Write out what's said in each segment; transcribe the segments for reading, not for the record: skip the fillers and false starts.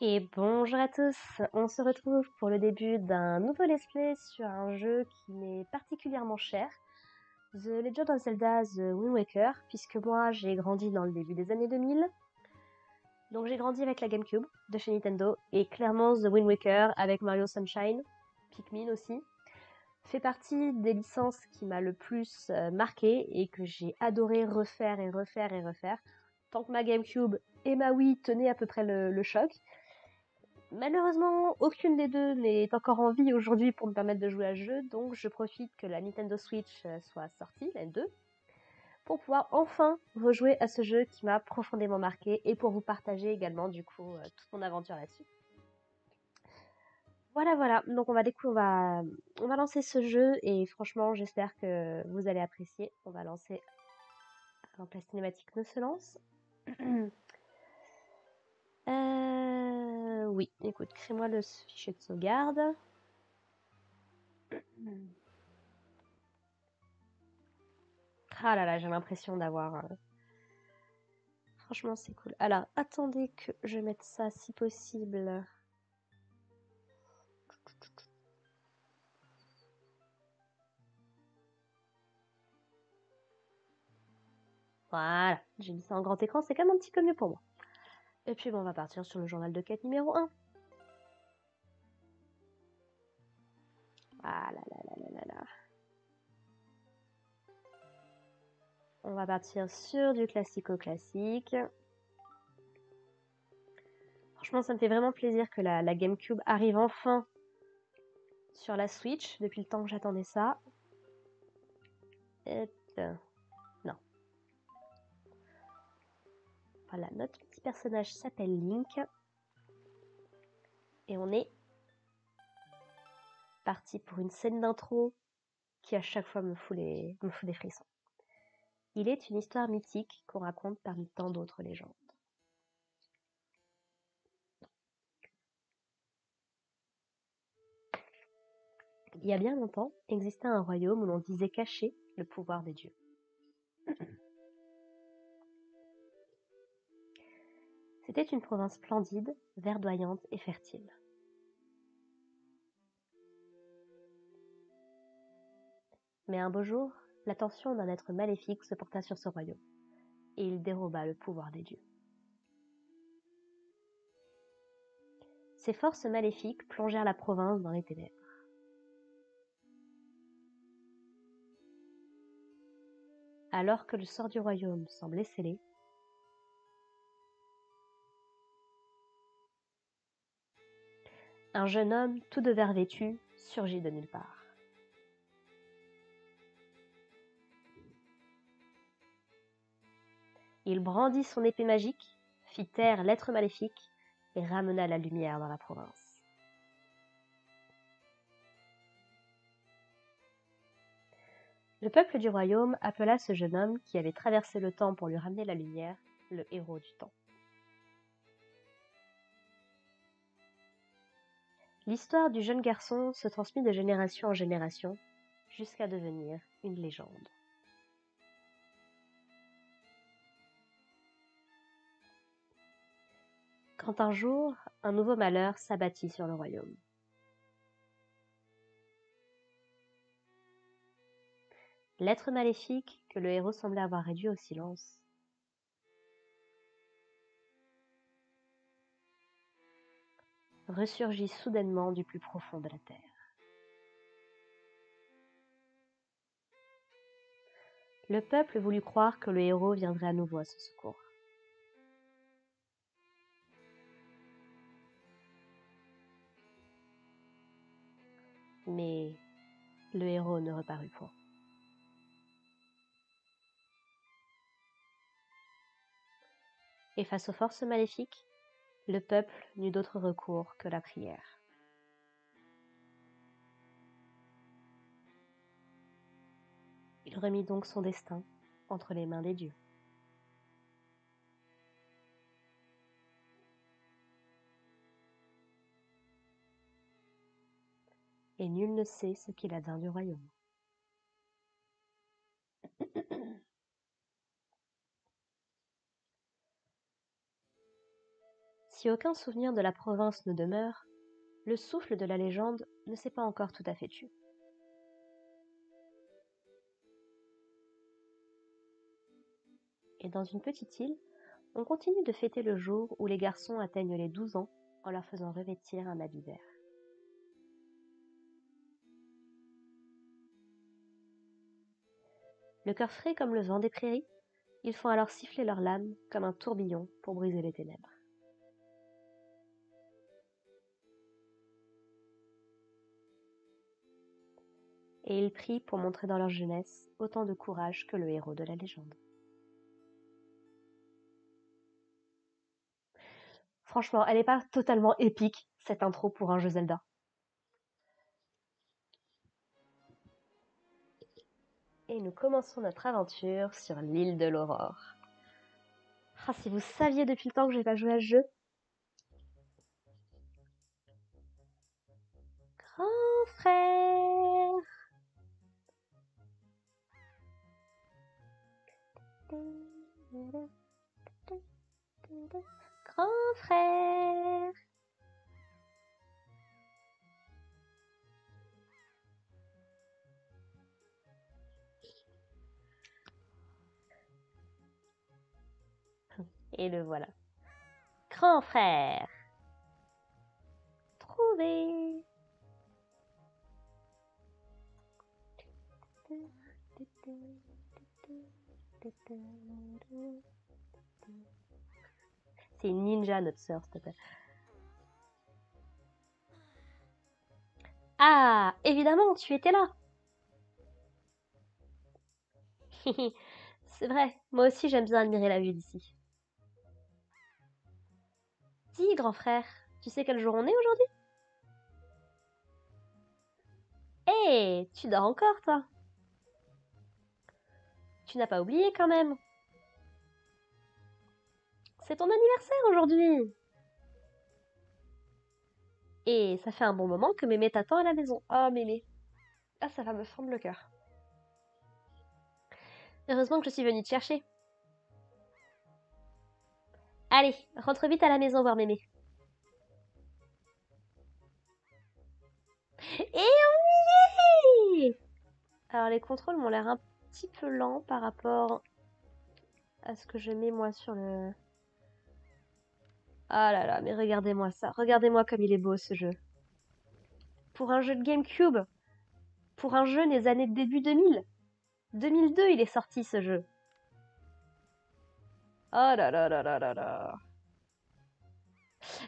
Et bonjour à tous, on se retrouve pour le début d'un nouveau let's play sur un jeu qui m'est particulièrement cher, The Legend of Zelda The Wind Waker, puisque moi j'ai grandi dans le début des années 2000, donc j'ai grandi avec la GameCube de chez Nintendo, et clairement The Wind Waker avec Mario Sunshine, Pikmin aussi, fait partie des licences qui m'a le plus marqué et que j'ai adoré refaire et refaire et refaire, tant que ma GameCube et ma Wii tenaient à peu près le choc. Malheureusement, aucune des deux n'est encore en vie aujourd'hui pour me permettre de jouer à ce jeu, donc je profite que la Nintendo Switch soit sortie, la 2, pour pouvoir enfin rejouer à ce jeu qui m'a profondément marqué et pour vous partager également du coup toute mon aventure là-dessus. Voilà, donc on va lancer ce jeu et franchement j'espère que vous allez apprécier. On va lancer avant que la cinématique ne se lance. Oui, écoute, crée-moi le fichier de sauvegarde. Ah là là, j'ai l'impression d'avoir... Franchement, c'est cool. Alors, attendez que je mette ça si possible. Voilà, j'ai mis ça en grand écran, c'est quand même un petit peu mieux pour moi. Et puis bon, on va partir sur le journal de quête numéro 1. Ah là là là là là là. On va partir sur du classico-classique. Franchement, ça me fait vraiment plaisir que la GameCube arrive enfin sur la Switch, depuis le temps que j'attendais ça. Et non. Voilà, notre petit personnage s'appelle Link. Et on est parti pour une scène d'intro qui à chaque fois me fout des frissons. Il est une histoire mythique qu'on raconte parmi tant d'autres légendes. Il y a bien longtemps, existait un royaume où l'on disait cacher le pouvoir des dieux. C'était une province splendide, verdoyante et fertile. Mais un beau jour, l'attention d'un être maléfique se porta sur ce royaume, et il déroba le pouvoir des dieux. Ces forces maléfiques plongèrent la province dans les ténèbres. Alors que le sort du royaume semblait scellé, un jeune homme tout de vert vêtu surgit de nulle part. Il brandit son épée magique, fit taire l'être maléfique et ramena la lumière dans la province. Le peuple du royaume appela ce jeune homme qui avait traversé le temps pour lui ramener la lumière, le héros du temps. L'histoire du jeune garçon se transmit de génération en génération jusqu'à devenir une légende. Quand un jour, un nouveau malheur s'abattit sur le royaume. L'être maléfique que le héros semblait avoir réduit au silence ressurgit soudainement du plus profond de la terre. Le peuple voulut croire que le héros viendrait à nouveau à son secours. Mais le héros ne reparut point. Et face aux forces maléfiques, le peuple n'eut d'autre recours que la prière. Il remit donc son destin entre les mains des dieux. Et nul ne sait ce qu'il advint du royaume. Si aucun souvenir de la province ne demeure, le souffle de la légende ne s'est pas encore tout à fait tu. Et dans une petite île, on continue de fêter le jour où les garçons atteignent les 12 ans en leur faisant revêtir un habit vert. Le cœur frais comme le vent des prairies, ils font alors siffler leurs lames comme un tourbillon pour briser les ténèbres. Et ils prient pour montrer dans leur jeunesse autant de courage que le héros de la légende. Franchement, elle n'est pas totalement épique, cette intro pour un jeu Zelda. Et nous commençons notre aventure sur l'île de l'Aurore. Ah, si vous saviez depuis le temps que j'ai pas joué à ce jeu. Grand frère. Grand frère. Et le voilà. Grand frère. Trouvé. C'est une ninja, notre sœur, s'il te plaît. Ah, évidemment, tu étais là. C'est vrai, moi aussi j'aime bien admirer la vue d'ici. Dis, grand frère, tu sais quel jour on est aujourd'hui? Hé, tu dors encore, toi? Tu n'as pas oublié quand même? C'est ton anniversaire aujourd'hui! Et ça fait un bon moment que Mémé t'attend à la maison. Oh, Mémé. Ah, ça va me fendre le cœur. Heureusement que je suis venue te chercher. Allez, rentre vite à la maison voir Mémé. Et on y est! Alors, les contrôles m'ont l'air un petit peu lents par rapport à ce que je mets moi sur le... Ah là là, mais regardez-moi ça. Regardez-moi comme il est beau ce jeu. Pour un jeu de GameCube, pour un jeu des années début 2000. 2002, il est sorti ce jeu. Oh là là là là là là.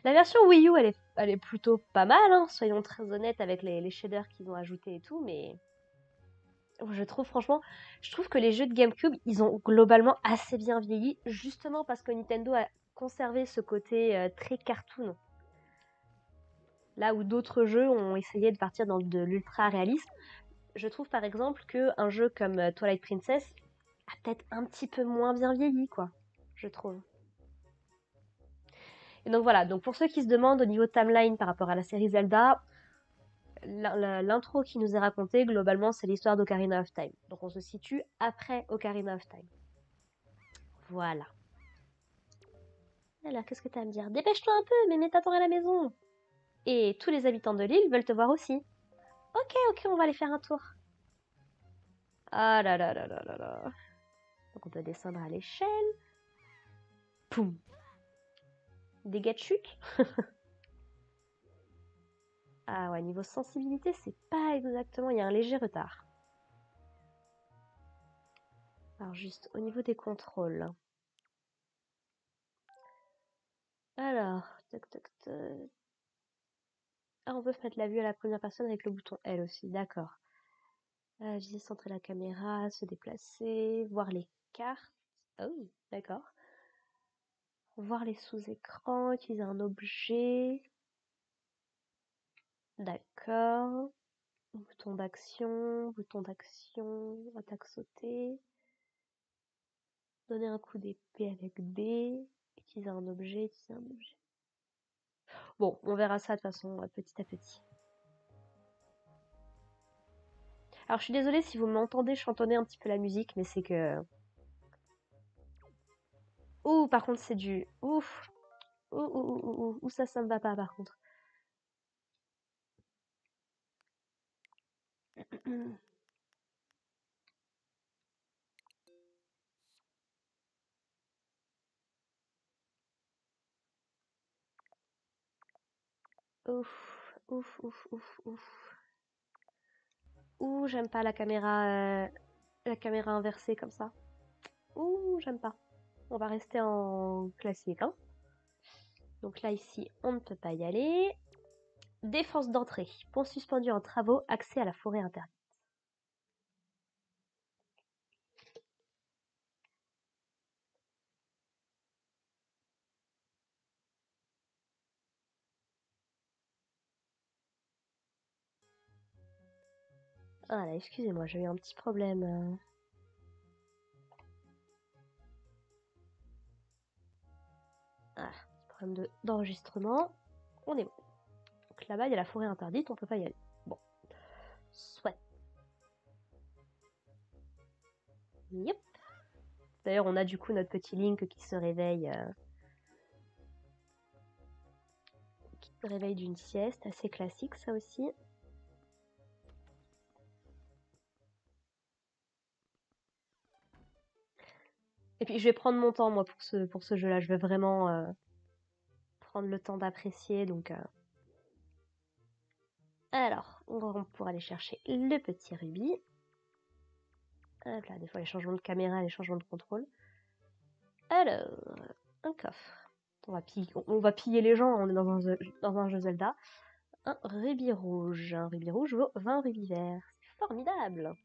La version Wii U, elle est plutôt pas mal, hein, soyons très honnêtes avec les shaders qu'ils ont ajoutés et tout, mais je trouve franchement, je trouve que les jeux de GameCube, ils ont globalement assez bien vieilli, justement parce que Nintendo a conservé ce côté très cartoon. Là où d'autres jeux ont essayé de partir dans de l'ultra réalisme, je trouve par exemple qu'un jeu comme Twilight Princess a peut-être un petit peu moins bien vieilli, quoi, je trouve. Et donc voilà, donc pour ceux qui se demandent au niveau timeline par rapport à la série Zelda, l'intro qui nous est racontée, globalement, c'est l'histoire d'Ocarina of Time. Donc on se situe après Ocarina of Time. Voilà. Alors, qu'est-ce que t'as à me dire? Dépêche-toi un peu, mais t'attends à la maison. Et tous les habitants de l'île veulent te voir aussi. Ok, ok, on va aller faire un tour. Ah là là là là là là. Donc on doit descendre à l'échelle. Poum. Dégâts de chute. Ah ouais, niveau sensibilité, c'est pas exactement... Il y a un léger retard. Alors juste au niveau des contrôles. Alors, tac tac tac. Ah, on peut mettre la vue à la première personne avec le bouton L aussi, d'accord. Viser, centrer la caméra, se déplacer, voir les cartes. Oh, d'accord. Voir les sous-écrans, utiliser un objet. D'accord. Bouton d'action, attaque sauter. Donner un coup d'épée avec B. Utiliser un objet, utiliser un objet. Bon, on verra ça de toute façon petit à petit. Alors je suis désolée si vous m'entendez chantonner un petit peu la musique, mais c'est que... Ouh, par contre c'est du... Ouf. Ouh, ça me va pas par contre. Ouf. Ouh, j'aime pas la caméra inversée comme ça. Ouh, j'aime pas. On va rester en classique, hein. Donc là, ici, on ne peut pas y aller. Défense d'entrée. Pont suspendu en travaux, accès à la forêt interdite. Ah là, excusez-moi, j'ai eu un petit problème. Ah, petit problème d'enregistrement. On est bon. Donc là-bas, il y a la forêt interdite, on peut pas y aller. Bon. Soit. Yep. D'ailleurs, on a du coup notre petit Link qui se réveille d'une sieste, assez classique ça aussi. Et puis je vais prendre mon temps moi pour ce jeu-là, je vais vraiment prendre le temps d'apprécier donc. Alors, on va pour aller chercher le petit rubis. Hop là, des fois les changements de caméra, les changements de contrôle. Alors, un coffre. On va piller les gens, on est dans un jeu Zelda. Un rubis rouge. Un rubis rouge vaut 20 rubis verts. C'est formidable!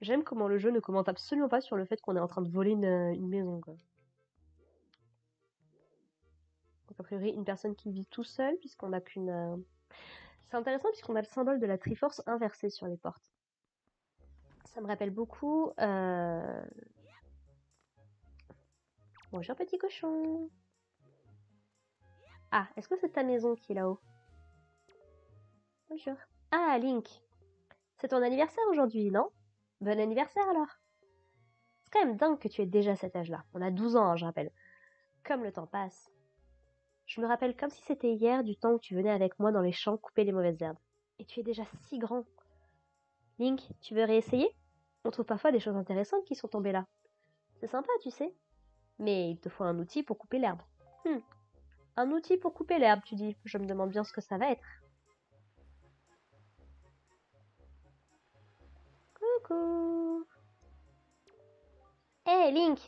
J'aime comment le jeu ne commente absolument pas sur le fait qu'on est en train de voler une maison, quoi. Donc a priori, une personne qui vit tout seul, puisqu'on n'a qu'une... C'est intéressant puisqu'on a le symbole de la Triforce inversé sur les portes. Ça me rappelle beaucoup... Bonjour petit cochon. Ah, est-ce que c'est ta maison qui est là-haut? Bonjour. Ah, Link. C'est ton anniversaire aujourd'hui, non? Bon anniversaire alors. C'est quand même dingue que tu aies déjà cet âge-là. On a 12 ans, hein, je rappelle. Comme le temps passe. Je me rappelle comme si c'était hier du temps où tu venais avec moi dans les champs couper les mauvaises herbes. Et tu es déjà si grand. Link, tu veux réessayer? On trouve parfois des choses intéressantes qui sont tombées là. C'est sympa, tu sais. Mais il te faut un outil pour couper l'herbe. Un outil pour couper l'herbe, tu dis. Je me demande bien ce que ça va être. Coucou. Hé, Link!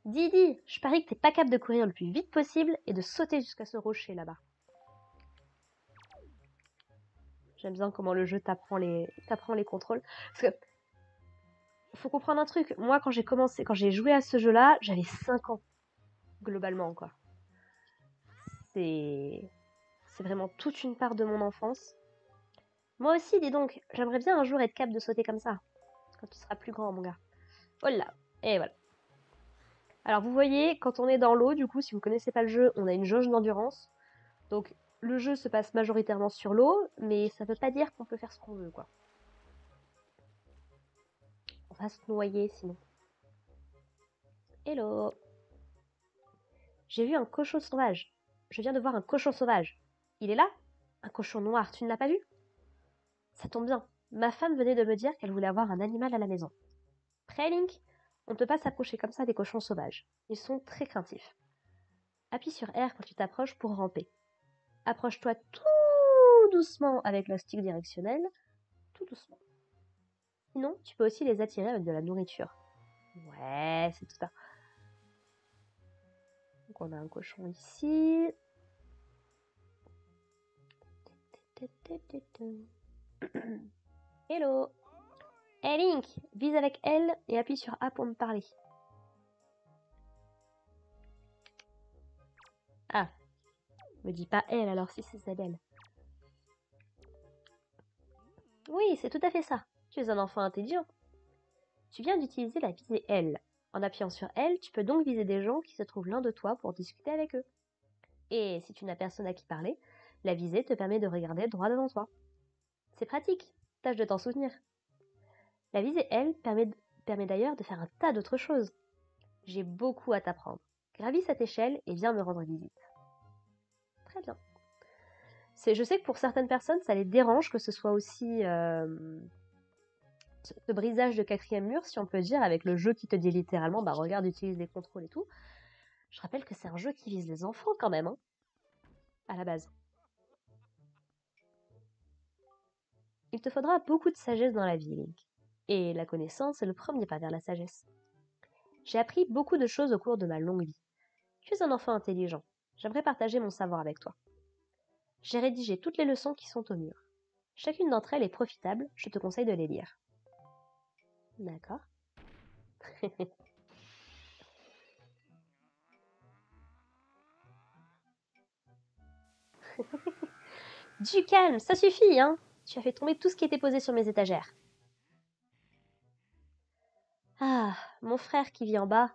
Didi, je parie que t'es pas capable de courir le plus vite possible et de sauter jusqu'à ce rocher là-bas. J'aime bien comment le jeu t'apprend les contrôles. Parce que, faut comprendre un truc. Moi, quand j'ai joué à ce jeu-là, j'avais 5 ans. Globalement, quoi. C'est vraiment toute une part de mon enfance. Moi aussi, dis donc, j'aimerais bien un jour être capable de sauter comme ça. Quand tu seras plus grand, mon gars. Voilà. Et voilà. Alors, vous voyez, quand on est dans l'eau, du coup, si vous connaissez pas le jeu, on a une jauge d'endurance. Donc, le jeu se passe majoritairement sur l'eau, mais ça veut pas dire qu'on peut faire ce qu'on veut, quoi. On va se noyer, sinon. Hello! J'ai vu un cochon sauvage. Je viens de voir un cochon sauvage. Il est là? Un cochon noir, tu ne l'as pas vu? Ça tombe bien. Ma femme venait de me dire qu'elle voulait avoir un animal à la maison. Prêt, Link? On ne peut pas s'approcher comme ça des cochons sauvages. Ils sont très craintifs. Appuie sur R quand tu t'approches pour ramper. Approche-toi tout doucement avec le stick directionnel. Tout doucement. Sinon, tu peux aussi les attirer avec de la nourriture. Ouais, c'est tout ça. Donc on a un cochon ici. Hello! Hey Link, vise avec L et appuie sur A pour me parler. Ah, me dis pas elle alors si c'est ZL. Oui, c'est tout à fait ça. Tu es un enfant intelligent. Tu viens d'utiliser la visée L. En appuyant sur L, tu peux donc viser des gens qui se trouvent loin de toi pour discuter avec eux. Et si tu n'as personne à qui parler, la visée te permet de regarder droit devant toi. C'est pratique, tâche de t'en souvenir. La visée L permet d'ailleurs de faire un tas d'autres choses. J'ai beaucoup à t'apprendre, Gravis cette échelle et viens me rendre visite. Très bien. Je sais que pour certaines personnes, ça les dérange que ce soit aussi ce brisage de quatrième mur, si on peut dire, avec le jeu qui te dit littéralement, bah regarde, utilise les contrôles et tout. Je rappelle que c'est un jeu qui vise les enfants quand même, hein, à la base. Il te faudra beaucoup de sagesse dans la vie, Link. Et la connaissance est le premier pas vers la sagesse. J'ai appris beaucoup de choses au cours de ma longue vie. Tu es un enfant intelligent. J'aimerais partager mon savoir avec toi. J'ai rédigé toutes les leçons qui sont au mur. Chacune d'entre elles est profitable, je te conseille de les lire. D'accord. Du calme, ça suffit, hein. Tu as fait tomber tout ce qui était posé sur mes étagères. Ah, mon frère qui vit en bas,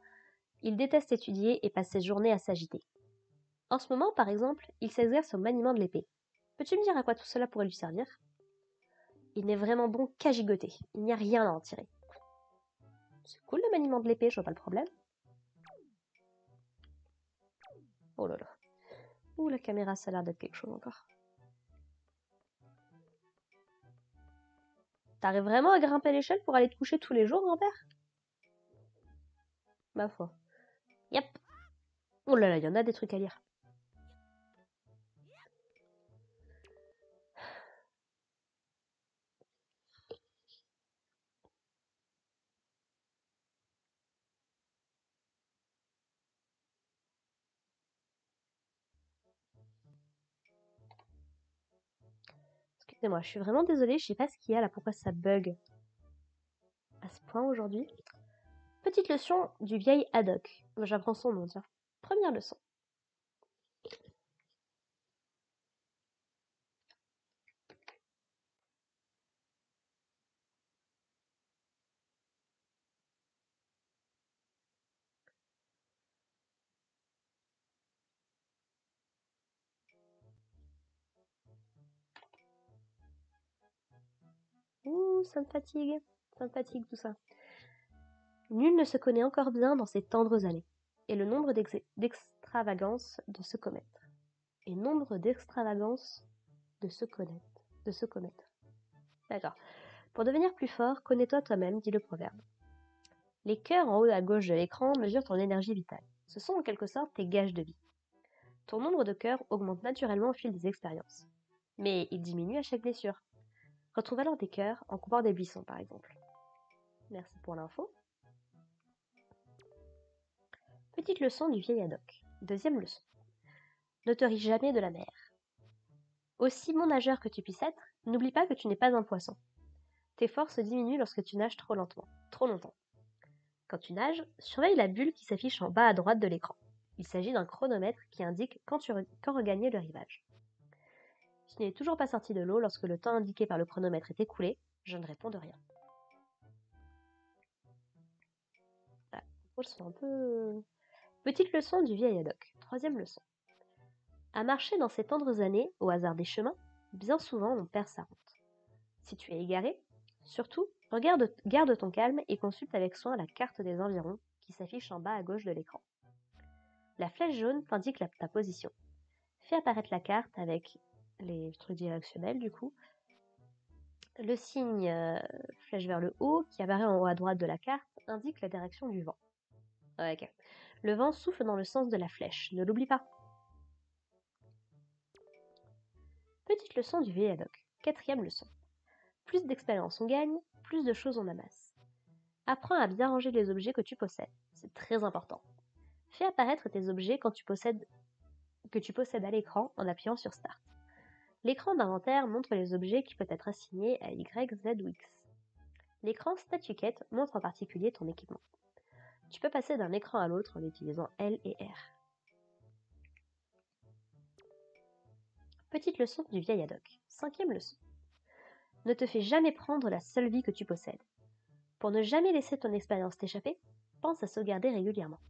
il déteste étudier et passe ses journées à s'agiter. En ce moment, par exemple, il s'exerce au maniement de l'épée. Peux-tu me dire à quoi tout cela pourrait lui servir? Il n'est vraiment bon qu'à gigoter, il n'y a rien à en tirer. C'est cool le maniement de l'épée, je vois pas le problème. Oh là là. Ouh, la caméra, ça a l'air d'être quelque chose encore. T'arrives vraiment à grimper l'échelle pour aller te coucher tous les jours, grand-père? Ma foi. Yep. Oh là là, il y en a des trucs à lire. Excusez-moi, je suis vraiment désolée, je sais pas ce qu'il y a là, pourquoi ça bug à ce point aujourd'hui. Petite leçon du vieil Haddock. J'apprends son nom, tiens. Première leçon. Ouh, ça me fatigue tout ça. Nul ne se connaît encore bien dans ces tendres années, et le nombre d'extravagances de se commettre. Et nombre d'extravagances de se commettre. D'accord. Pour devenir plus fort, connais-toi toi-même, dit le proverbe. Les cœurs en haut à gauche de l'écran mesurent ton énergie vitale. Ce sont en quelque sorte tes gages de vie. Ton nombre de cœurs augmente naturellement au fil des expériences. Mais il diminue à chaque blessure. Retrouve alors tes cœurs en coupant des buissons, par exemple. Merci pour l'info. Petite leçon du vieil Haddock. Deuxième leçon. Ne te ris jamais de la mer. Aussi bon nageur que tu puisses être, n'oublie pas que tu n'es pas un poisson. Tes forces diminuent lorsque tu nages trop lentement, trop longtemps. Quand tu nages, surveille la bulle qui s'affiche en bas à droite de l'écran. Il s'agit d'un chronomètre qui indique quand regagner le rivage. Si tu n'es toujours pas sorti de l'eau lorsque le temps indiqué par le chronomètre est écoulé, je ne réponds de rien. Voilà. Les rôles sont un peu... Petite leçon du vieil Haddock. Troisième leçon. À marcher dans ces tendres années, au hasard des chemins, bien souvent on perd sa route. Si tu es égaré, surtout, garde ton calme et consulte avec soin la carte des environs qui s'affiche en bas à gauche de l'écran. La flèche jaune t'indique ta position. Fais apparaître la carte avec les trucs directionnels du coup. Le signe flèche vers le haut qui apparaît en haut à droite de la carte indique la direction du vent. Ok. Le vent souffle dans le sens de la flèche, ne l'oublie pas. Petite leçon du vieil Haddock. Quatrième leçon. Plus d'expérience on gagne, plus de choses on amasse. Apprends à bien ranger les objets que tu possèdes, c'est très important. Fais apparaître tes objets que tu possèdes à l'écran en appuyant sur Start. L'écran d'inventaire montre les objets qui peuvent être assignés à Y, Z ou X. L'écran Statue Quête montre en particulier ton équipement. Tu peux passer d'un écran à l'autre en utilisant L et R. Petite leçon du vieil Haddock. Cinquième leçon. Ne te fais jamais prendre la seule vie que tu possèdes. Pour ne jamais laisser ton expérience t'échapper, pense à sauvegarder régulièrement.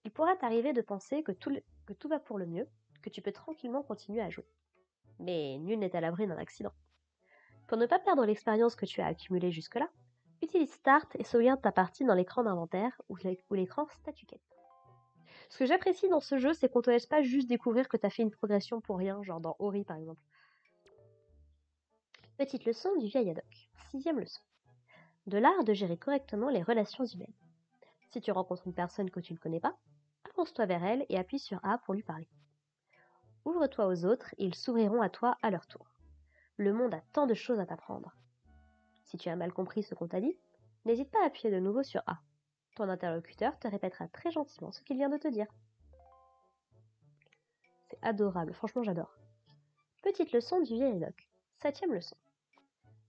Il pourra t'arriver de penser que tout va pour le mieux, que tu peux tranquillement continuer à jouer. Mais nul n'est à l'abri d'un accident. Pour ne pas perdre l'expérience que tu as accumulée jusque-là, utilise Start et sauvegarde ta partie dans l'écran d'inventaire ou l'écran Statue Quête. Ce que j'apprécie dans ce jeu, c'est qu'on te laisse pas juste découvrir que t'as fait une progression pour rien, genre dans Ori par exemple. Petite leçon du vieil Haddock. 6e leçon. De l'art de gérer correctement les relations humaines. Si tu rencontres une personne que tu ne connais pas, avance-toi vers elle et appuie sur A pour lui parler. Ouvre-toi aux autres et ils s'ouvriront à toi à leur tour. Le monde a tant de choses à t'apprendre. Si tu as mal compris ce qu'on t'a dit, n'hésite pas à appuyer de nouveau sur A. Ton interlocuteur te répétera très gentiment ce qu'il vient de te dire. C'est adorable, franchement j'adore. Petite leçon du vieil Haddock. 7e leçon.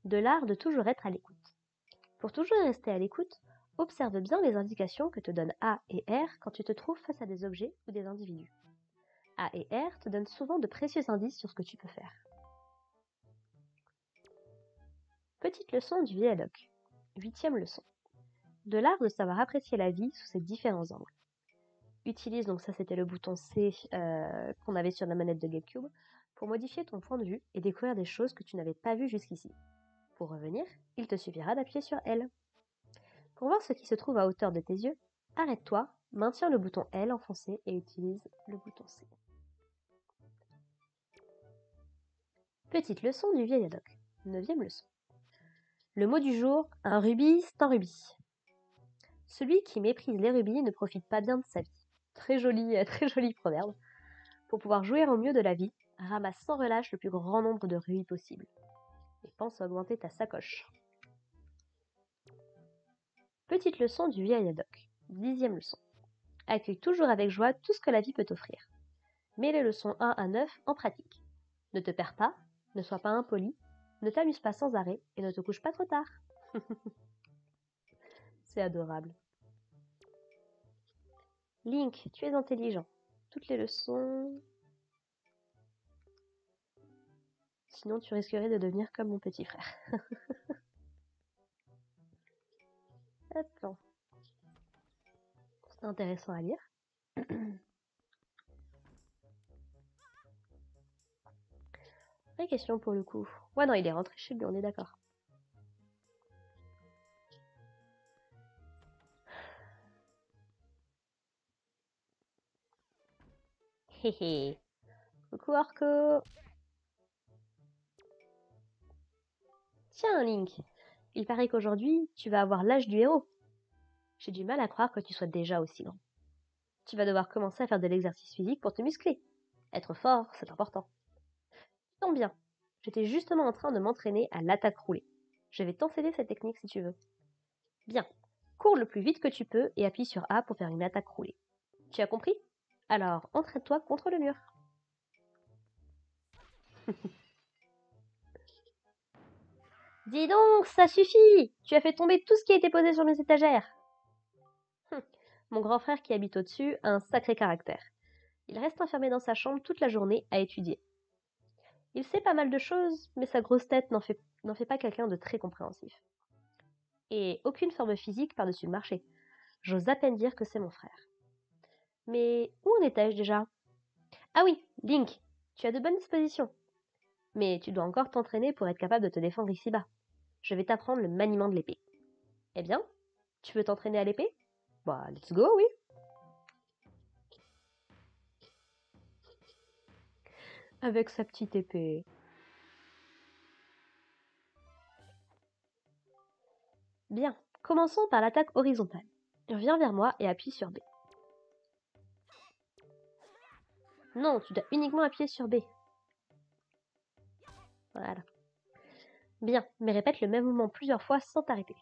De l'art de toujours être à l'écoute. Pour toujours rester à l'écoute, observe bien les indications que te donnent A et R quand tu te trouves face à des objets ou des individus. A et R te donnent souvent de précieux indices sur ce que tu peux faire. Petite leçon du vieil Haddock. 8e leçon. De l'art de savoir apprécier la vie sous ses différents angles. Utilise, donc ça c'était le bouton C qu'on avait sur la manette de GameCube, pour modifier ton point de vue et découvrir des choses que tu n'avais pas vues jusqu'ici. Pour revenir, il te suffira d'appuyer sur L. Pour voir ce qui se trouve à hauteur de tes yeux, arrête-toi, maintiens le bouton L enfoncé et utilise le bouton C. Petite leçon du vieil Haddock. 9e leçon. Le mot du jour, un rubis, c'est un rubis. Celui qui méprise les rubis ne profite pas bien de sa vie. Très joli proverbe. Pour pouvoir jouir au mieux de la vie, ramasse sans relâche le plus grand nombre de rubis possible. Et pense à augmenter ta sacoche. Petite leçon du vieil Haddock. 10e leçon. Accueille toujours avec joie tout ce que la vie peut t'offrir. Mets les leçons 1 à 9 en pratique. Ne te perds pas, ne sois pas impoli, ne t'amuse pas sans arrêt et ne te couche pas trop tard. C'est adorable. Link, tu es intelligent. Toutes les leçons... Sinon tu risquerais de devenir comme mon petit frère. Attends. C'est intéressant à lire. Vraie question pour le coup. Ouais non, il est rentré chez lui, on est d'accord. Hé hé. Coucou Orko. Tiens Link, il paraît qu'aujourd'hui, tu vas avoir l'âge du héros. J'ai du mal à croire que tu sois déjà aussi grand. Tu vas devoir commencer à faire de l'exercice physique pour te muscler. Être fort, c'est important. Tombe bien, j'étais justement en train de m'entraîner à l'attaque roulée. Je vais t'enseigner cette technique si tu veux. Bien, cours le plus vite que tu peux et appuie sur A pour faire une attaque roulée. Tu as compris? Alors, entraîne-toi contre le mur. Dis donc, ça suffit! Tu as fait tomber tout ce qui était posé sur mes étagères. Mon grand frère qui habite au-dessus a un sacré caractère. Il reste enfermé dans sa chambre toute la journée à étudier. Il sait pas mal de choses, mais sa grosse tête n'en fait pas quelqu'un de très compréhensif. Et aucune forme physique par-dessus le marché. J'ose à peine dire que c'est mon frère. Mais où en étais-je déjà? Ah oui, Link, tu as de bonnes dispositions. Mais tu dois encore t'entraîner pour être capable de te défendre ici-bas. Je vais t'apprendre le maniement de l'épée. Eh bien, tu veux t'entraîner à l'épée? Bah, let's go, oui. Avec sa petite épée. Bien, commençons par l'attaque horizontale. Viens vers moi et appuie sur B. Non, tu dois uniquement appuyer sur B. Voilà. Bien, mais répète le même mouvement plusieurs fois sans t'arrêter.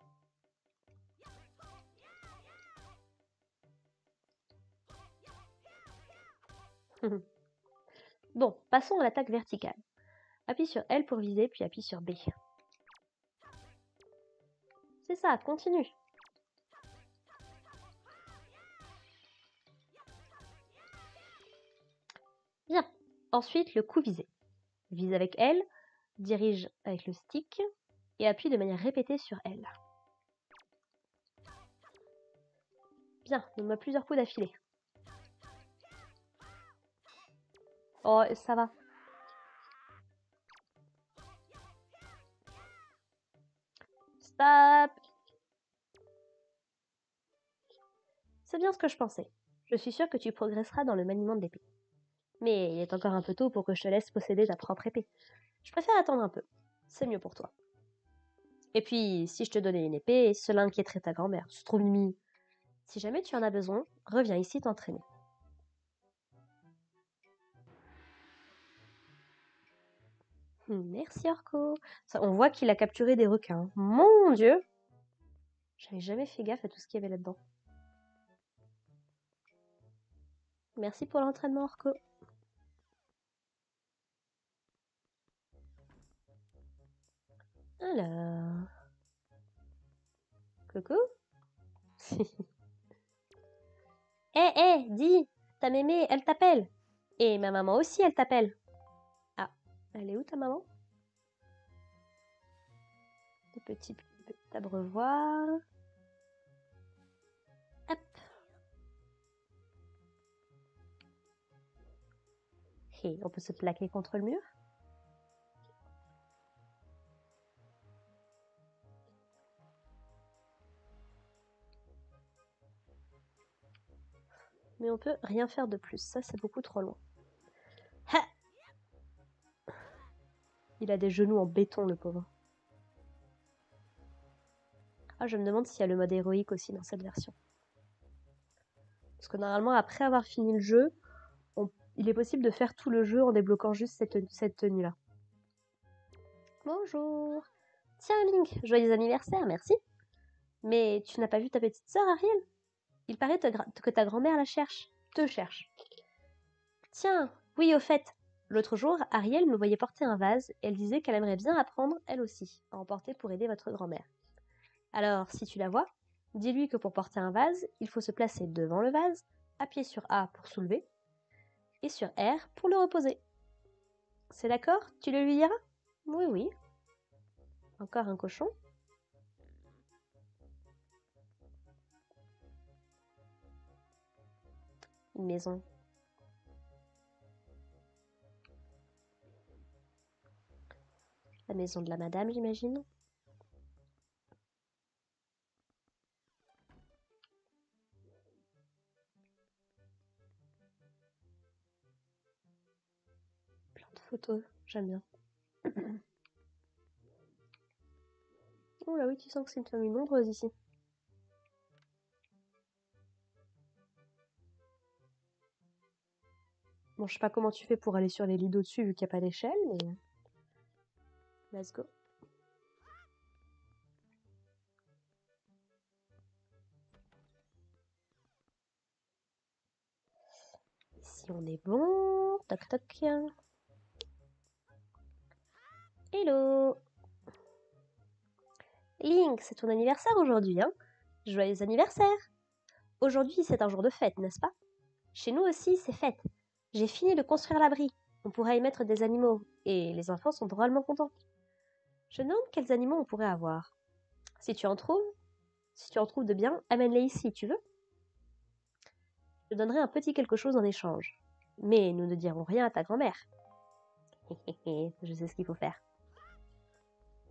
Bon, passons à l'attaque verticale. Appuie sur L pour viser, puis appuie sur B. C'est ça, continue. Bien. Ensuite, le coup visé. Vise avec L, dirige avec le stick et appuie de manière répétée sur L. Bien, donne-moi plusieurs coups d'affilée. Oh, ça va. Stop! C'est bien ce que je pensais. Je suis sûre que tu progresseras dans le maniement de l'épée. Mais il est encore un peu tôt pour que je te laisse posséder ta propre épée. Je préfère attendre un peu. C'est mieux pour toi. Et puis, si je te donnais une épée, cela inquiéterait ta grand-mère. C'est trop mimi. Si jamais tu en as besoin, reviens ici t'entraîner. Merci Orko. On voit qu'il a capturé des requins. Mon Dieu! J'avais jamais fait gaffe à tout ce qu'il y avait là-dedans. Merci pour l'entraînement Orko. Alors... Coucou? Dis! Ta mémé, elle t'appelle! Et ma maman aussi, elle t'appelle! Ah, elle est où ta maman? Le petit abreuvoir. Hop! Et on peut se plaquer contre le mur. Mais on peut rien faire de plus, ça c'est beaucoup trop loin. Ha! Il a des genoux en béton, le pauvre. Ah, je me demande s'il y a le mode héroïque aussi dans cette version. Parce que normalement, après avoir fini le jeu, il est possible de faire tout le jeu en débloquant juste cette tenue-là. Bonjour! Tiens, Link, joyeux anniversaire, merci! Mais tu n'as pas vu ta petite sœur, Ariel? Il paraît que ta grand-mère la cherche. Te cherche. Tiens, oui, au fait, l'autre jour, Ariel me voyait porter un vase et elle disait qu'elle aimerait bien apprendre, elle aussi, à en porter pour aider votre grand-mère. Alors, si tu la vois, dis-lui que pour porter un vase, il faut se placer devant le vase, appuyer sur A pour soulever, et sur R pour le reposer. C'est d'accord? Tu le lui diras? Oui, oui. Encore un cochon? Une maison. La maison de la madame, j'imagine. Plein de photos, j'aime bien. Oh là oui, tu sens que c'est une famille nombreuse ici. Bon, je sais pas comment tu fais pour aller sur les lits d'au-dessus vu qu'il n'y a pas d'échelle, mais... Let's go. Ici, on est bon. Toc toc. Hello! Link, c'est ton anniversaire aujourd'hui, hein? Joyeux anniversaire! Aujourd'hui, c'est un jour de fête, n'est-ce pas? Chez nous aussi, c'est fête. J'ai fini de construire l'abri. On pourra y mettre des animaux, et les enfants sont drôlement contents. Je me demande quels animaux on pourrait avoir. Si tu en trouves de bien, amène-les ici, tu veux? Je te donnerai un petit quelque chose en échange. Mais nous ne dirons rien à ta grand-mère. Je sais ce qu'il faut faire.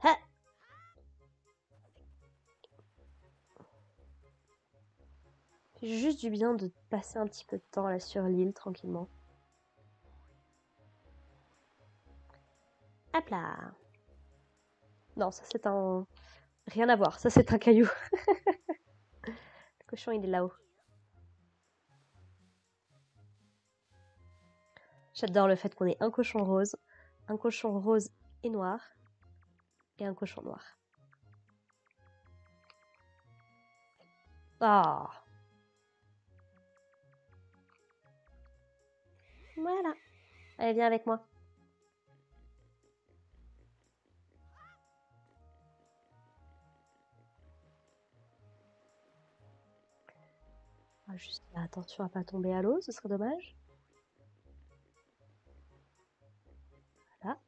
Ha! J'ai juste du bien de passer un petit peu de temps là sur l'île tranquillement. Hop là! Non, ça c'est un... Rien à voir, ça c'est un caillou. Le cochon il est là-haut. J'adore le fait qu'on ait un cochon rose et noir, et un cochon noir. Ah! Voilà. Allez, viens avec moi. Ah, juste attention à pas tomber à l'eau, ce serait dommage. Voilà.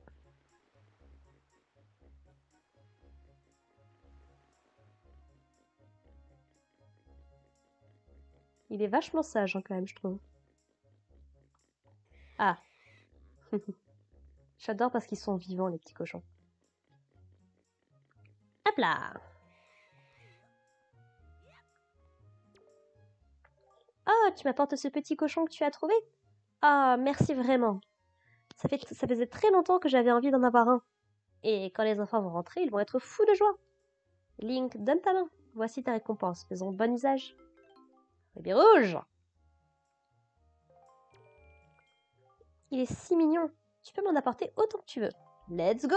Il est vachement sage hein, quand même, je trouve. Ah! J'adore parce qu'ils sont vivants, les petits cochons. Hop là! Ah, tu m'apportes ce petit cochon que tu as trouvé? Ah, merci vraiment. Ça faisait très longtemps que j'avais envie d'en avoir un. Et quand les enfants vont rentrer, ils vont être fous de joie. Link, donne ta main. Voici ta récompense. Faisons bon usage. Rubis rouge! Il est si mignon. Tu peux m'en apporter autant que tu veux. Let's go!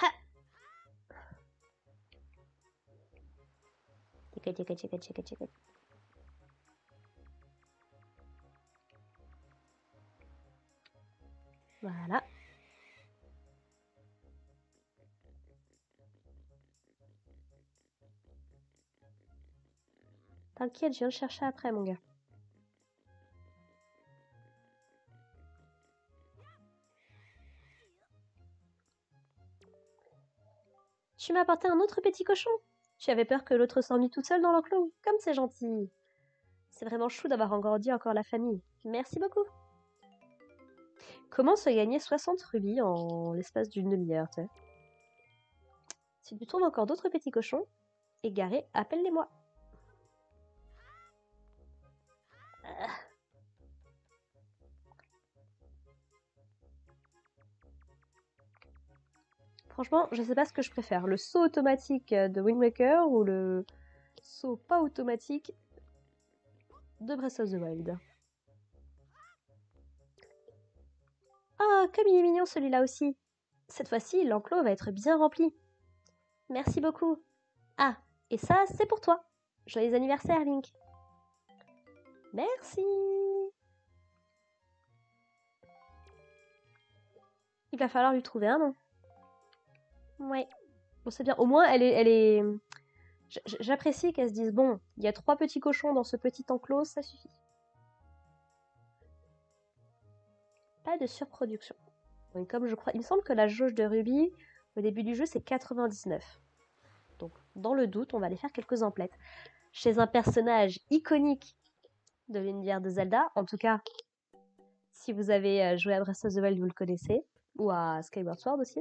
Ha! Tic. Voilà. T'inquiète, je viens le chercher après, mon gars. Tu m'as apporté un autre petit cochon. Tu avais peur que l'autre s'ennuie toute seule dans l'enclos. Comme c'est gentil. C'est vraiment chou d'avoir engrandi encore la famille. Merci beaucoup. Comment se gagner 60 rubis en l'espace d'une demi-heure, tu sais? Si tu trouves encore d'autres petits cochons, égarés, appelle-les-moi. Franchement, je sais pas ce que je préfère, le saut automatique de Wind Waker ou le saut pas automatique de Breath of the Wild. Ah, comme il est mignon celui-là aussi. Cette fois-ci, l'enclos va être bien rempli. Merci beaucoup. Ah, et ça, c'est pour toi. Joyeux anniversaire, Link. Merci. Il va falloir lui trouver un nom. Ouais. Bon, c'est bien. Au moins, elle est... J'apprécie qu'elle se dise, bon, il y a 3 petits cochons dans ce petit enclos, ça suffit. Pas de surproduction. Donc, comme je crois, il me semble que la jauge de Ruby, au début du jeu, c'est 99. Donc, dans le doute, on va aller faire quelques emplettes. Chez un personnage iconique de l'univers de Zelda, en tout cas, si vous avez joué à Breath of the Wild, vous le connaissez, ou à Skyward Sword aussi.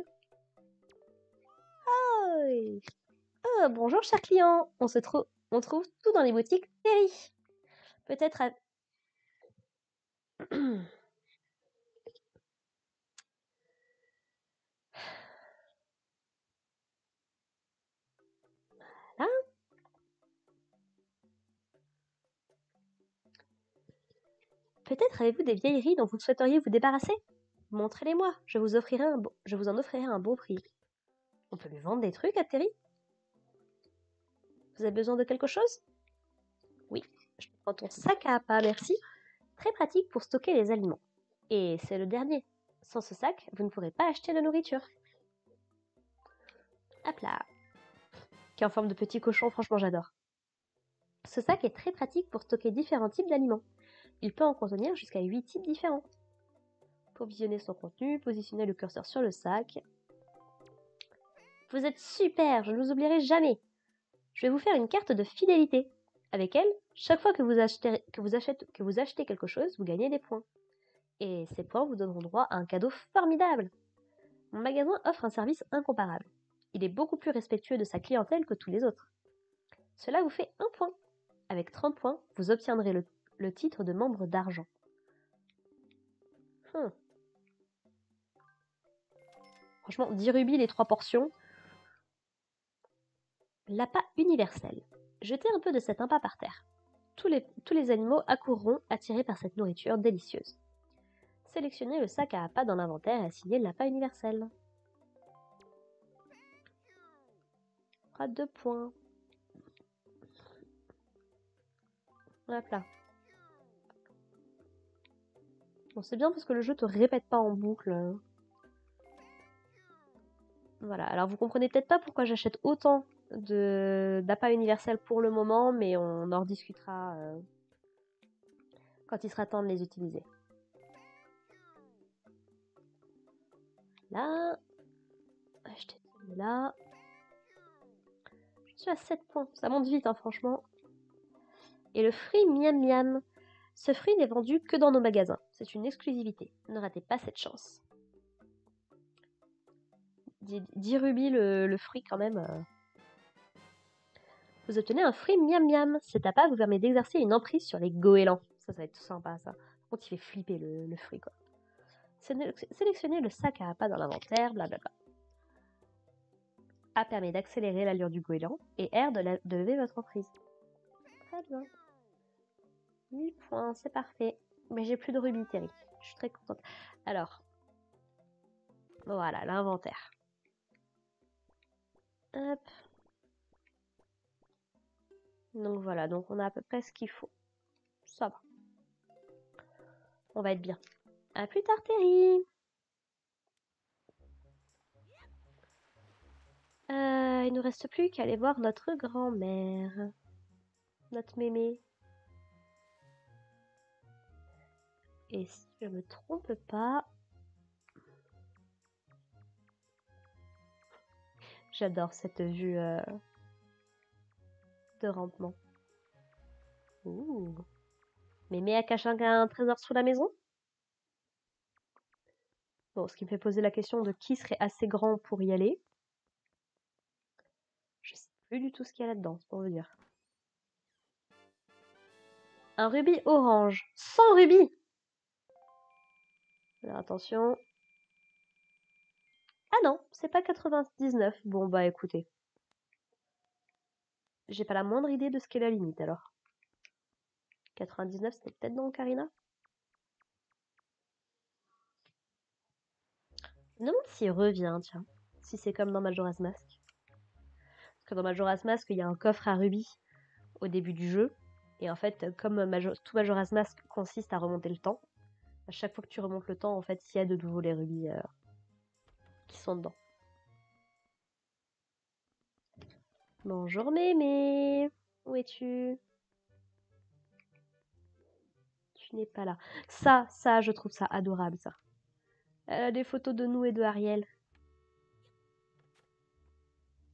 Oh, oh, bonjour, cher client. On trouve tout dans les boutiques Terry. Peut-être à... Là. Peut-être avez-vous des vieilleries dont vous souhaiteriez vous débarrasser? Montrez-les-moi, je vous en offrirai un bon prix. On peut lui vendre des trucs à Terry? Vous avez besoin de quelque chose? Oui, je prends ton sac à appât, merci. Très pratique pour stocker les aliments. Et c'est le dernier. Sans ce sac, vous ne pourrez pas acheter de nourriture. Hop là. Qui est en forme de petit cochon, franchement j'adore. Ce sac est très pratique pour stocker différents types d'aliments. Il peut en contenir jusqu'à 8 types différents. Pour visionner son contenu, positionnez le curseur sur le sac. Vous êtes super, je ne vous oublierai jamais. Je vais vous faire une carte de fidélité. Avec elle, chaque fois que vous achetez quelque chose, vous gagnez des points. Et ces points vous donneront droit à un cadeau formidable. Mon magasin offre un service incomparable. Il est beaucoup plus respectueux de sa clientèle que tous les autres. Cela vous fait 1 point. Avec 30 points, vous obtiendrez le titre de membre d'argent. Franchement, 10 rubis les 3 portions. L'appât universel. Jetez un peu de cet appât par terre. Tous les animaux accourront attirés par cette nourriture délicieuse. Sélectionnez le sac à appât dans l'inventaire et assignez l'appât universel. On fera 2 points. Hop là. Bon, c'est bien parce que le jeu te répète pas en boucle. Voilà, alors vous comprenez peut-être pas pourquoi j'achète autant d'appâts universels pour le moment, mais on en rediscutera quand il sera temps de les utiliser. Là, acheter celui-là. Je suis à 7 points, ça monte vite hein, franchement. Et le fruit miam miam. Ce fruit n'est vendu que dans nos magasins, c'est une exclusivité. Ne ratez pas cette chance. 10 rubis le fruit quand même. Vous obtenez un fruit miam miam. Cet appât vous permet d'exercer une emprise sur les goélands. Ça va être sympa, ça. Par contre, il fait flipper le fruit, quoi. Sélectionnez le sac à appât dans l'inventaire, blablabla. A permet d'accélérer l'allure du goéland et R de lever votre emprise. Très bien. 8 points, c'est parfait. Mais j'ai plus de rubis, Terry. Je suis très contente. Alors, voilà, l'inventaire. Hop. Donc voilà, donc on a à peu près ce qu'il faut. Ça va. On va être bien. À plus tard, Terry. Il nous reste plus qu'à aller voir notre grand-mère. Notre mémé. Et si je me trompe pas... J'adore cette vue de rampement. Ouh. Mémé a caché un trésor sous la maison? Bon, ce qui me fait poser la question de qui serait assez grand pour y aller. Je sais plus du tout ce qu'il y a là-dedans, c'est pour vous dire. Un rubis orange. 100 rubis! Alors attention. Ah non, c'est pas 99. Bon bah écoutez. J'ai pas la moindre idée de ce qu'est la limite alors. 99 c'était peut-être dans Ocarina? Je me demande s'il revient, tiens. Si c'est comme dans Majora's Mask. Parce que dans Majora's Mask, il y a un coffre à rubis au début du jeu. Et en fait, comme tout Majora's Mask consiste à remonter le temps, à chaque fois que tu remontes le temps, en fait, il y a de nouveau les rubis qui sont dedans. Bonjour mémé, où es-tu? Tu n'es pas là. Ça, je trouve ça adorable, ça. Elle a des photos de nous et de Ariel.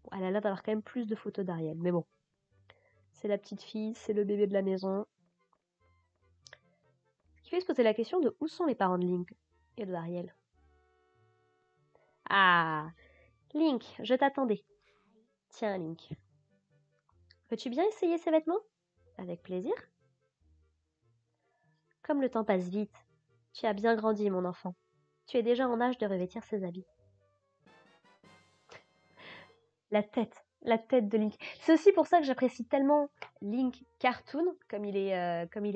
Bon, elle a l'air d'avoir quand même plus de photos d'Ariel, mais bon. C'est la petite fille, c'est le bébé de la maison. Ce qui fait se poser la question de où sont les parents de Link et de Ariel. Ah, Link, je t'attendais. Tiens, Link. Veux-tu bien essayer ces vêtements? Avec plaisir. Comme le temps passe vite, tu as bien grandi, mon enfant. Tu es déjà en âge de revêtir ces habits. La tête de Link. C'est aussi pour ça que j'apprécie tellement Link Cartoon, comme il est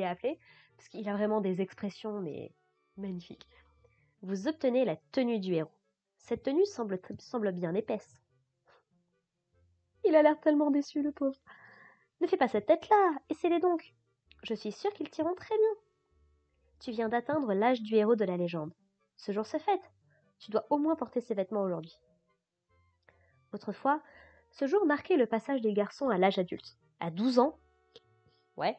appelé, parce qu'il a vraiment des expressions, mais magnifiques. Vous obtenez la tenue du héros. Cette tenue semble bien épaisse. Il a l'air tellement déçu, le pauvre. Ne fais pas cette tête-là, essaie-les donc. Je suis sûre qu'ils t'iront très bien. Tu viens d'atteindre l'âge du héros de la légende. Ce jour se fête. Tu dois au moins porter ces vêtements aujourd'hui. Autrefois, ce jour marquait le passage des garçons à l'âge adulte. À 12 ans, ouais,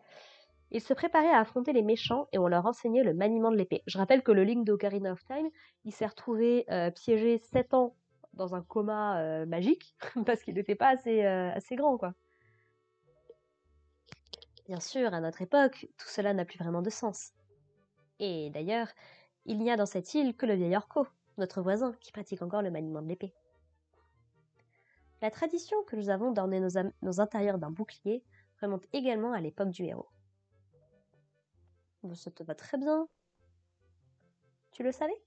ils se préparaient à affronter les méchants et on leur enseignait le maniement de l'épée. Je rappelle que le Link d'Ocarina of Time, il s'est retrouvé piégé 7 ans dans un coma magique parce qu'il n'était pas assez grand, quoi. Bien sûr, à notre époque, tout cela n'a plus vraiment de sens. Et d'ailleurs, il n'y a dans cette île que le vieil Orko, notre voisin, qui pratique encore le maniement de l'épée. La tradition que nous avons d'orner nos intérieurs d'un bouclier remonte également à l'époque du héros. Ça te va très bien. Tu le savais?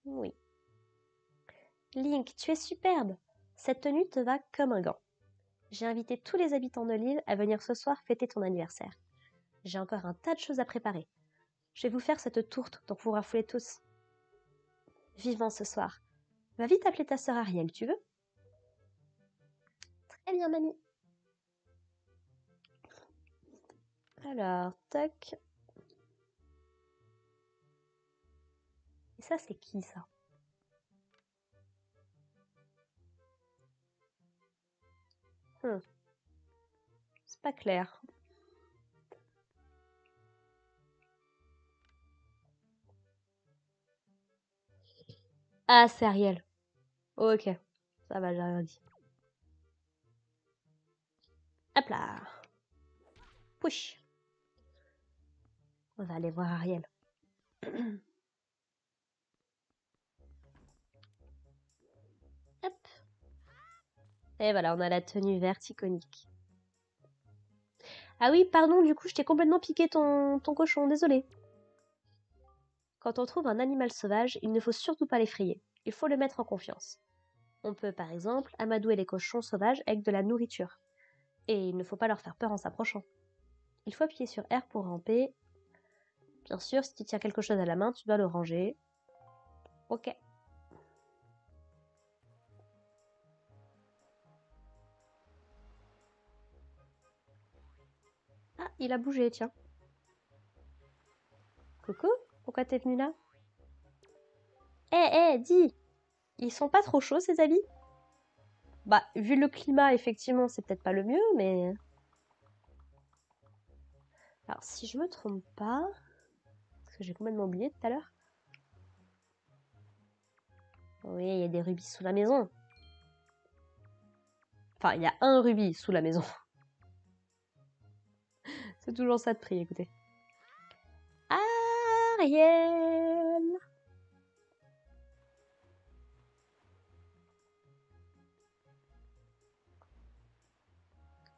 Oui. Link, tu es superbe. Cette tenue te va comme un gant. J'ai invité tous les habitants de l'île à venir ce soir fêter ton anniversaire. J'ai encore un tas de choses à préparer. Je vais vous faire cette tourte dont vous raffolez tous. Vivement ce soir. Va vite appeler ta sœur Ariel, tu veux? Très bien, mamie. Alors, toc. Et ça, c'est qui, ça? C'est pas clair. Ah, c'est Ariel. Ok. Ça va, j'ai rien dit. Hop là. Push. On va aller voir Ariel. Hop. Et voilà, on a la tenue verte iconique. Ah oui, pardon, du coup, je t'ai complètement piqué ton cochon, désolé. Quand on trouve un animal sauvage, il ne faut surtout pas l'effrayer. Il faut le mettre en confiance. On peut par exemple amadouer les cochons sauvages avec de la nourriture. Et il ne faut pas leur faire peur en s'approchant. Il faut appuyer sur R pour ramper. Bien sûr, si tu tiens quelque chose à la main, tu dois le ranger. Ok. Ah, il a bougé, tiens. Coucou, pourquoi t'es venu là? Dis! Ils sont pas trop chauds ces habits? Bah, vu le climat, effectivement, c'est peut-être pas le mieux, mais... Alors, si je me trompe pas... Parce que j'ai complètement oublié tout à l'heure. Oui, il y a des rubis sous la maison. Enfin, il y a un rubis sous la maison. C'est toujours ça de prix, écoutez. Ariel!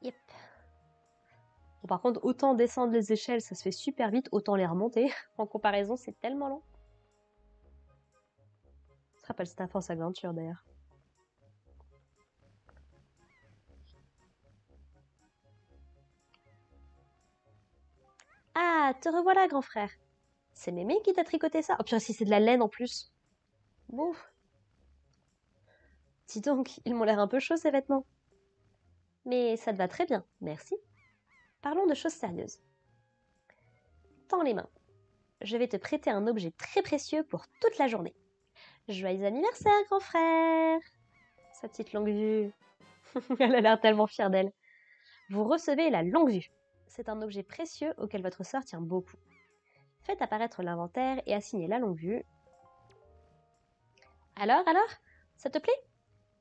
Yep. Bon, par contre, autant descendre les échelles, ça se fait super vite, autant les remonter. En comparaison, c'est tellement long. Ça se rappelle Staff en aventure d'ailleurs. Ah, te revoilà, grand frère. C'est Mémé qui t'a tricoté ça? Oh purée, si c'est de la laine en plus. Ouf. Dis donc, ils m'ont l'air un peu chauds ces vêtements. Mais ça te va très bien, merci. Parlons de choses sérieuses. Tends les mains. Je vais te prêter un objet très précieux pour toute la journée. Joyeux anniversaire, grand frère! Sa petite longue vue. Elle a l'air tellement fière d'elle. Vous recevez la longue vue. C'est un objet précieux auquel votre sœur tient beaucoup. Faites apparaître l'inventaire et assignez la longue vue. Alors, ça te plaît?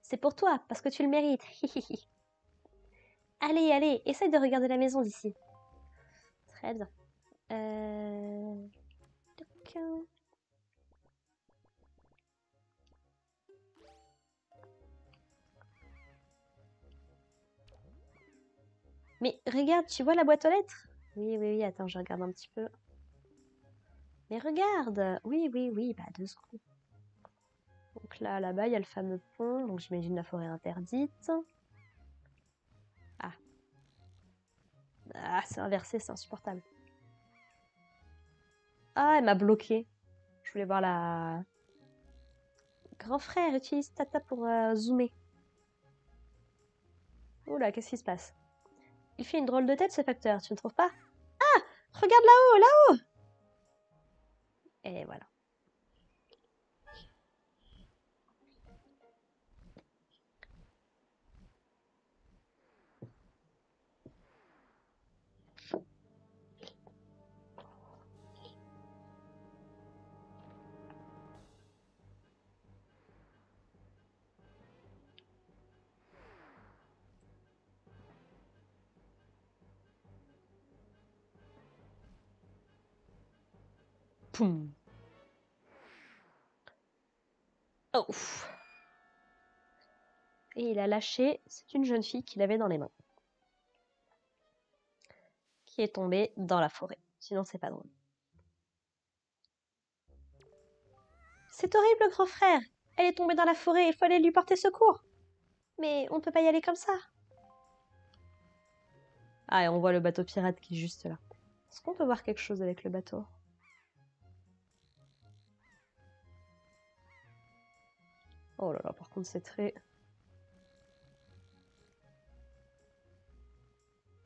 C'est pour toi, parce que tu le mérites. Allez, essaye de regarder la maison d'ici. Très bien. Mais regarde, tu vois la boîte aux lettres? Oui, attends, je regarde un petit peu. Mais regarde! Oui, bah 2 secondes. Donc là-bas, il y a le fameux pont, donc j'imagine la forêt interdite. Ah. Ah, c'est inversé, c'est insupportable. Ah, elle m'a bloqué. Je voulais voir la... Grand frère, utilise Tata pour zoomer. Oula, qu'est-ce qui se passe? Il fait une drôle de tête, ce facteur, tu ne trouves pas? Ah! Regarde là-haut, là! Et voilà. Poum. Oh. Et il a lâché, c'est une jeune fille qu'il avait dans les mains. Qui est tombée dans la forêt. Sinon, c'est pas drôle. C'est horrible, grand frère! Elle est tombée dans la forêt, il fallait lui porter secours! Mais on ne peut pas y aller comme ça! Ah, et on voit le bateau pirate qui est juste là. Est-ce qu'on peut voir quelque chose avec le bateau? Oh là là, par contre, c'est très...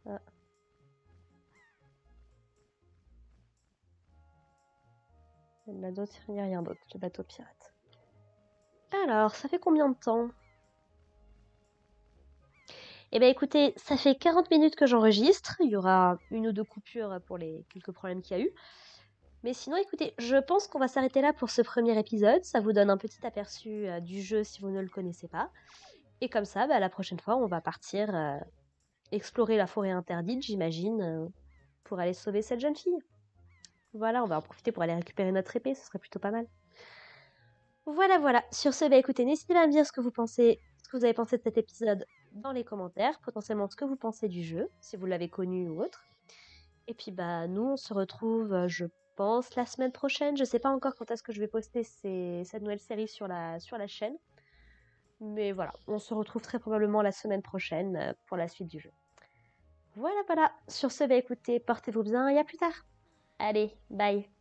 Ah. Il n'y a rien d'autre, le bateau pirate. Alors, ça fait combien de temps? Eh bien écoutez, ça fait 40 minutes que j'enregistre. Il y aura une ou deux coupures pour les quelques problèmes qu'il y a eu. Mais sinon, écoutez, je pense qu'on va s'arrêter là pour ce premier épisode. Ça vous donne un petit aperçu du jeu si vous ne le connaissez pas. Et comme ça, bah, la prochaine fois, on va partir explorer la forêt interdite, j'imagine, pour aller sauver cette jeune fille. Voilà, on va en profiter pour aller récupérer notre épée, ce serait plutôt pas mal. Voilà. Sur ce, bah écoutez, n'hésitez pas à me dire ce que vous pensez, ce que vous avez pensé de cet épisode dans les commentaires potentiellement ce que vous pensez du jeu, si vous l'avez connu ou autre. Et puis bah nous on se retrouve, je pense la semaine prochaine. Je sais pas encore quand est-ce que je vais poster cette nouvelle série sur la chaîne. Mais voilà, on se retrouve très probablement la semaine prochaine pour la suite du jeu. Voilà, voilà. Sur ce, bah écoutez, portez-vous bien et à plus tard. Allez, bye.